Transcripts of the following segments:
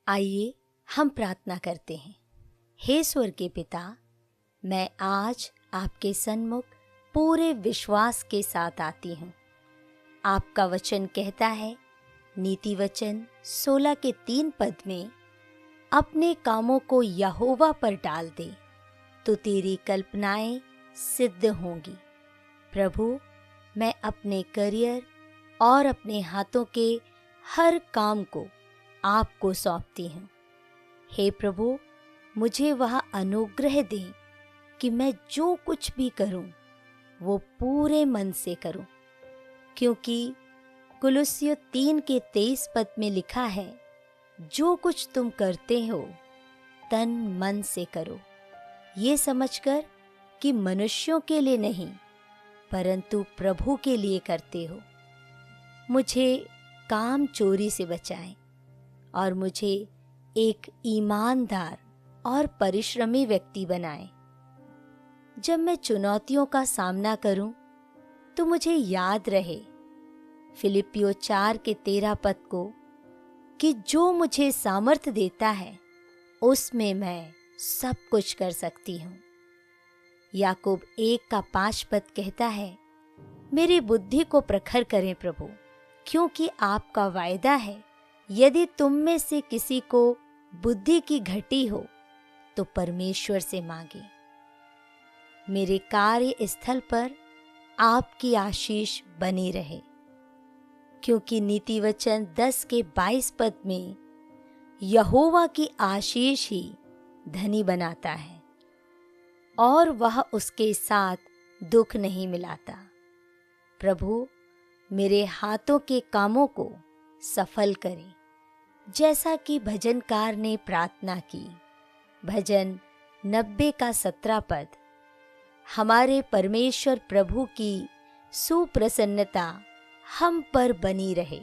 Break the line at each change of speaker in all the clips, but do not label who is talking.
आइए हम प्रार्थना करते हैं। हे स्वर्ग के पिता, मैं आज आपके सन्मुख पूरे विश्वास के साथ आती हूँ। आपका वचन कहता है, नीति वचन 16 के 3 पद में, अपने कामों को यहोवा पर डाल दे तो तेरी कल्पनाएं सिद्ध होंगी। प्रभु, मैं अपने करियर और अपने हाथों के हर काम को आपको सौंपती हूँ। हे प्रभु, मुझे वह अनुग्रह दें कि मैं जो कुछ भी करूं वो पूरे मन से करूं, क्योंकि कुलुस्सियों 3 के 23 पद में लिखा है, जो कुछ तुम करते हो तन मन से करो, ये समझकर कि मनुष्यों के लिए नहीं परंतु प्रभु के लिए करते हो। मुझे काम चोरी से बचाएं और मुझे एक ईमानदार और परिश्रमी व्यक्ति बनाएं। जब मैं चुनौतियों का सामना करूं तो मुझे याद रहे फिलिप्पियों 4 के 13 पद को, कि जो मुझे सामर्थ देता है उसमें मैं सब कुछ कर सकती हूँ। याकूब 1 का 5 पद कहता है, मेरी बुद्धि को प्रखर करें प्रभु, क्योंकि आपका वायदा है, यदि तुम में से किसी को बुद्धि की घटी हो तो परमेश्वर से मांगे। मेरे कार्य स्थल पर आपकी आशीष बनी रहे, क्योंकि नीति वचन 10 के 22 पद में, यहोवा की आशीष ही धनी बनाता है और वह उसके साथ दुख नहीं मिलाता। प्रभु, मेरे हाथों के कामों को सफल करें, जैसा कि भजनकार ने प्रार्थना की। भजन 90 का 17 पद, हमारे परमेश्वर प्रभु की सुप्रसन्नता हम पर बनी रहे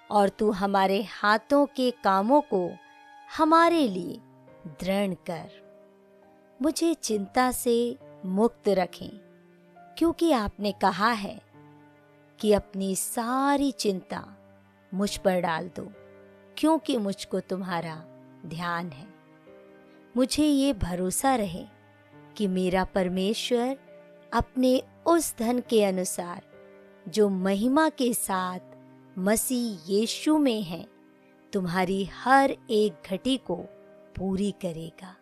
और तू हमारे हाथों के कामों को हमारे लिए दृढ़ कर। मुझे चिंता से मुक्त रखें, क्योंकि आपने कहा है कि अपनी सारी चिंता मुझ पर डाल दो, क्योंकि मुझको तुम्हारा ध्यान है। मुझे ये भरोसा रहे कि मेरा परमेश्वर अपने उस धन के अनुसार जो महिमा के साथ मसीह यीशु में है, तुम्हारी हर एक घटी को पूरी करेगा।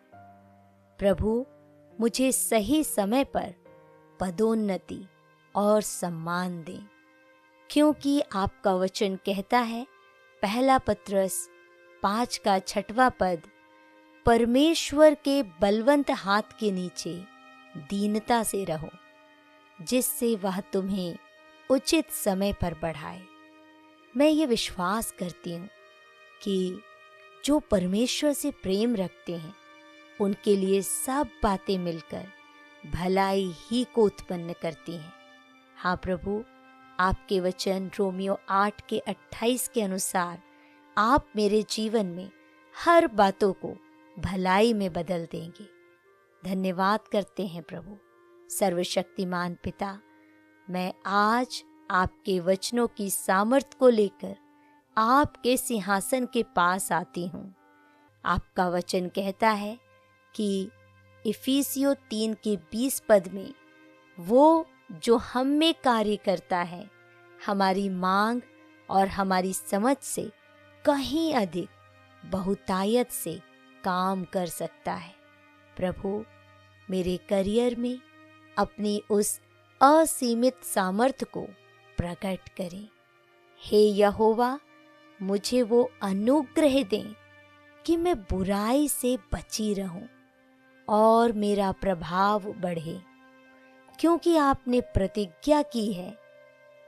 प्रभु, मुझे सही समय पर पदोन्नति और सम्मान दें, क्योंकि आपका वचन कहता है, पहला पत्रस 5 का 6वां पद, परमेश्वर के बलवंत हाथ के नीचे दीनता से रहो, जिससे वह तुम्हें उचित समय पर बढ़ाए। मैं ये विश्वास करती हूँ कि जो परमेश्वर से प्रेम रखते हैं उनके लिए सब बातें मिलकर भलाई ही को उत्पन्न करती हैं। हाँ प्रभु, आपके वचन रोमियो 8 के 28 के अनुसार आप मेरे जीवन में हर बातों को भलाई में बदल देंगे। धन्यवाद करते हैं प्रभु। सर्वशक्तिमान पिता, मैं आज आपके वचनों की सामर्थ को लेकर आपके सिंहासन के पास आती हूँ। आपका वचन कहता है कि इफिसियों 3 के 20 पद में, वो जो हम में कार्य करता है हमारी मांग और हमारी समझ से कहीं अधिक बहुतायत से काम कर सकता है। प्रभु, मेरे करियर में अपनी उस असीमित सामर्थ्य को प्रकट करें। हे यहोवा, मुझे वो अनुग्रह दें कि मैं बुराई से बची रहूं और मेरा प्रभाव बढ़े, क्योंकि आपने प्रतिज्ञा की है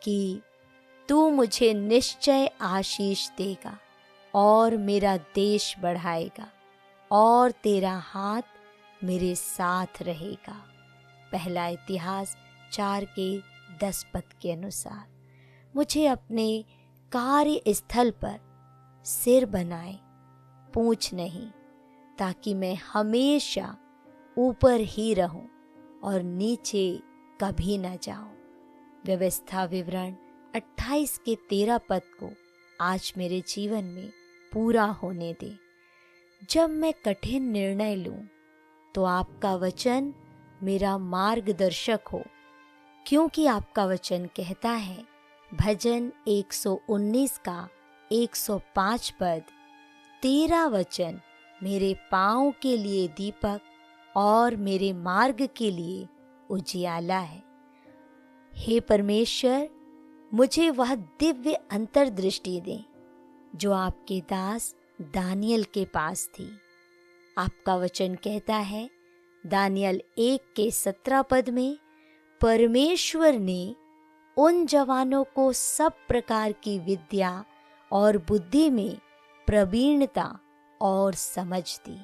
कि तू मुझे निश्चय आशीष देगा और मेरा देश बढ़ाएगा और तेरा हाथ मेरे साथ रहेगा। पहला इतिहास 4 के 10 पद के अनुसार मुझे अपने कार्य स्थल पर सिर बनाए, पूंछ नहीं, ताकि मैं हमेशा ऊपर ही रहूं और नीचे कभी न जाऊं। व्यवस्था विवरण 28 के 13 पद को आज मेरे जीवन में पूरा होने दे। जब मैं कठिन निर्णय लूं तो आपका वचन मेरा मार्गदर्शक हो, क्योंकि आपका वचन कहता है, भजन 119 का 105 पद, तेरा वचन मेरे पाँव के लिए दीपक और मेरे मार्ग के लिए उजियाला है। हे परमेश्वर, मुझे वह दिव्य अंतर्दृष्टि दे जो आपके दास दानियल के पास थी। आपका वचन कहता है, दानियल 1 के 17 पद में, परमेश्वर ने उन जवानों को सब प्रकार की विद्या और बुद्धि में प्रवीणता और समझ दी।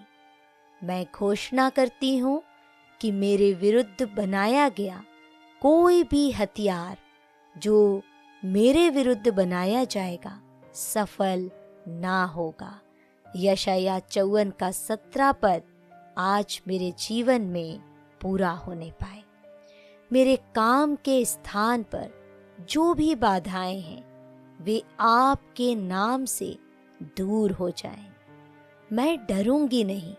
मैं घोषणा करती हूँ कि मेरे विरुद्ध बनाया गया कोई भी हथियार जो मेरे विरुद्ध बनाया जाएगा सफल ना होगा। यशायाह 54 का 17 पद आज मेरे जीवन में पूरा होने पाए। मेरे काम के स्थान पर जो भी बाधाएं हैं वे आपके नाम से दूर हो जाएं। मैं डरूंगी नहीं,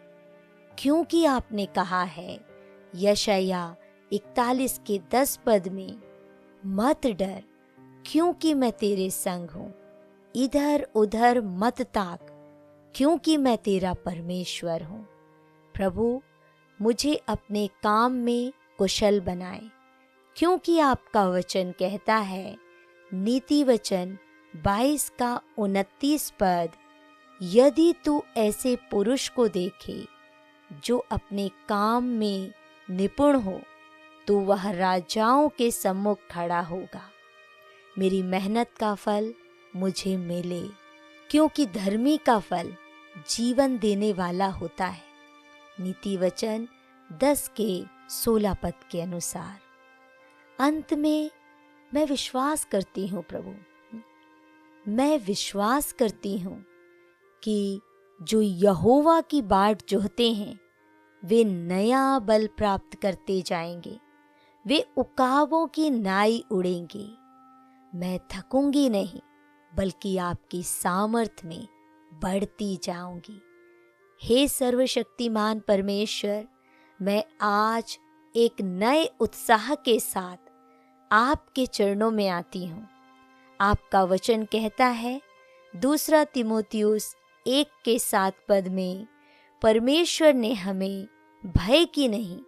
क्योंकि आपने कहा है यशायाह 41 के 10 पद में, मत डर क्योंकि मैं तेरे संग हूँ, इधर उधर मत ताक क्योंकि मैं तेरा परमेश्वर हूँ। प्रभु, मुझे अपने काम में कुशल बनाए, क्योंकि आपका वचन कहता है, नीति वचन 22 का 29 पद, यदि तू ऐसे पुरुष को देखे जो अपने काम में निपुण हो तो वह राजाओं के सम्मुख खड़ा होगा। मेरी मेहनत का फल मुझे मिले, क्योंकि धर्मी का फल जीवन देने वाला होता है। नीति वचन 10 के 16 पद के अनुसार। अंत में मैं विश्वास करती हूँ प्रभु, मैं विश्वास करती हूँ कि जो यहोवा की बाट जोहते हैं वे नया बल प्राप्त करते जाएंगे, वे उकाबों की नाई उड़ेंगे। मैं थकूंगी नहीं, बल्कि आपकी सामर्थ में बढ़ती जाऊंगी। हे सर्वशक्तिमान परमेश्वर, मैं आज एक नए उत्साह के साथ आपके चरणों में आती हूँ। आपका वचन कहता है, दूसरा तीमुथियुस 1 के 7 पद में, परमेश्वर ने हमें भय की नहीं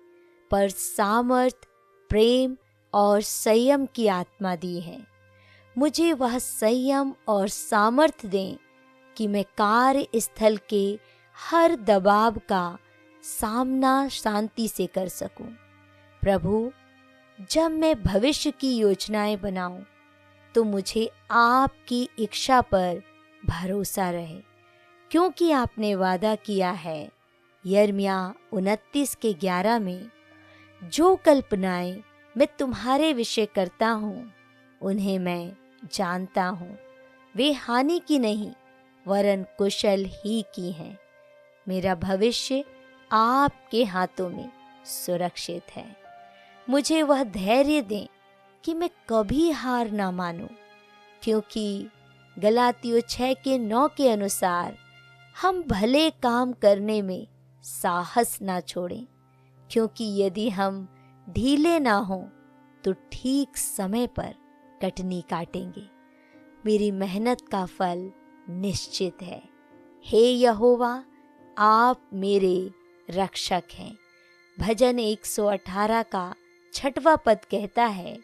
पर सामर्थ, प्रेम और संयम की आत्मा दी है। मुझे वह संयम और सामर्थ दें कि मैं कार्य स्थल के हर दबाव का सामना शांति से कर सकूं। प्रभु, जब मैं भविष्य की योजनाएं बनाऊं तो मुझे आपकी इच्छा पर भरोसा रहे, क्योंकि आपने वादा किया है यिर्मयाह 29 के 11 में, जो कल्पनाएं मैं तुम्हारे विषय करता हूँ उन्हें मैं जानता हूँ, वे हानि की नहीं वरन कुशल ही की हैं। मेरा भविष्य आपके हाथों में सुरक्षित है। मुझे वह धैर्य दें कि मैं कभी हार ना मानूं, क्योंकि गलातियों 6 के 9 के अनुसार हम भले काम करने में साहस ना छोड़ें, क्योंकि यदि हम ढीले ना हों तो ठीक समय पर कटनी काटेंगे। मेरी मेहनत का फल निश्चित है। हे यहोवा, आप मेरे रक्षक हैं। भजन 118 का 6वां पद कहता है,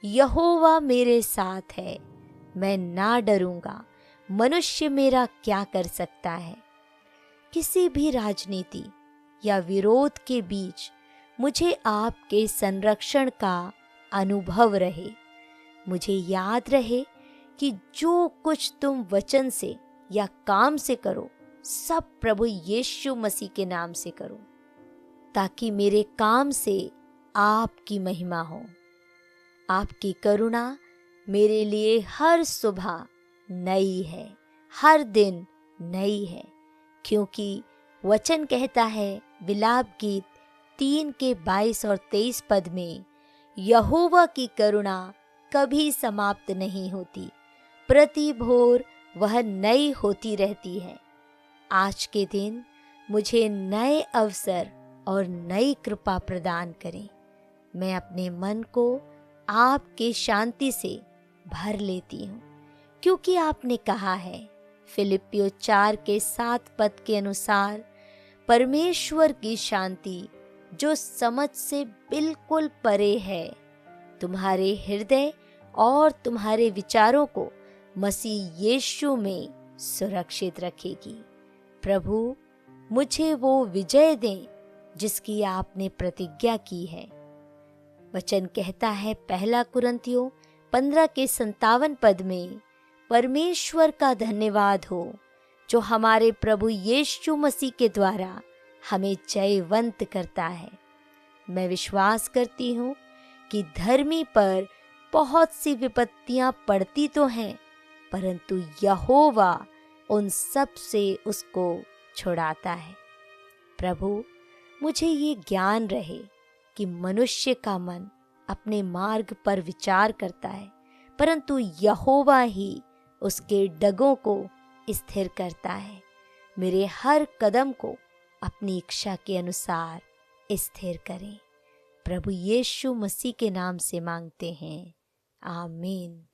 यहोवा मेरे साथ है, मैं ना डरूंगा, मनुष्य मेरा क्या कर सकता है। किसी भी राजनीति या विरोध के बीच मुझे आपके संरक्षण का अनुभव रहे। मुझे याद रहे कि जो कुछ तुम वचन से या काम से करो सब प्रभु यीशु मसीह के नाम से करो, ताकि मेरे काम से आपकी महिमा हो। आपकी करुणा मेरे लिए हर सुबह नई है, हर दिन नई है, क्योंकि वचन कहता है विलाप गीत 3 के 22 और 23 पद में, यहोवा की करुणा कभी समाप्त नहीं होती, प्रति भोर वह नई होती रहती है। आज के दिन मुझे नए अवसर और नई कृपा प्रदान करें। मैं अपने मन को आपके शांति से भर लेती हूँ, क्योंकि आपने कहा है फिलिप्पियों 4:7 के अनुसार, परमेश्वर की शांति जो समझ से बिल्कुल परे है, तुम्हारे हृदय और तुम्हारे विचारों को मसीह यीशु में सुरक्षित रखेगी। प्रभु, मुझे वो विजय दें जिसकी आपने प्रतिज्ञा की है। वचन कहता है 1 कुरिन्थियों 15:57 में, परमेश्वर का धन्यवाद हो जो हमारे प्रभु यीशु मसीह के द्वारा हमें जयवंत करता है। मैं विश्वास करती हूँ कि धर्मी पर बहुत सी विपत्तियां पड़ती तो हैं, परंतु यहोवा उन सब से उसको छुड़ाता है। प्रभु, मुझे ये ज्ञान रहे कि मनुष्य का मन अपने मार्ग पर विचार करता है, परंतु यहोवा ही उसके डगों को स्थिर करता है। मेरे हर कदम को अपनी इच्छा के अनुसार स्थिर करें। प्रभु यीशु मसीह के नाम से मांगते हैं, आमीन।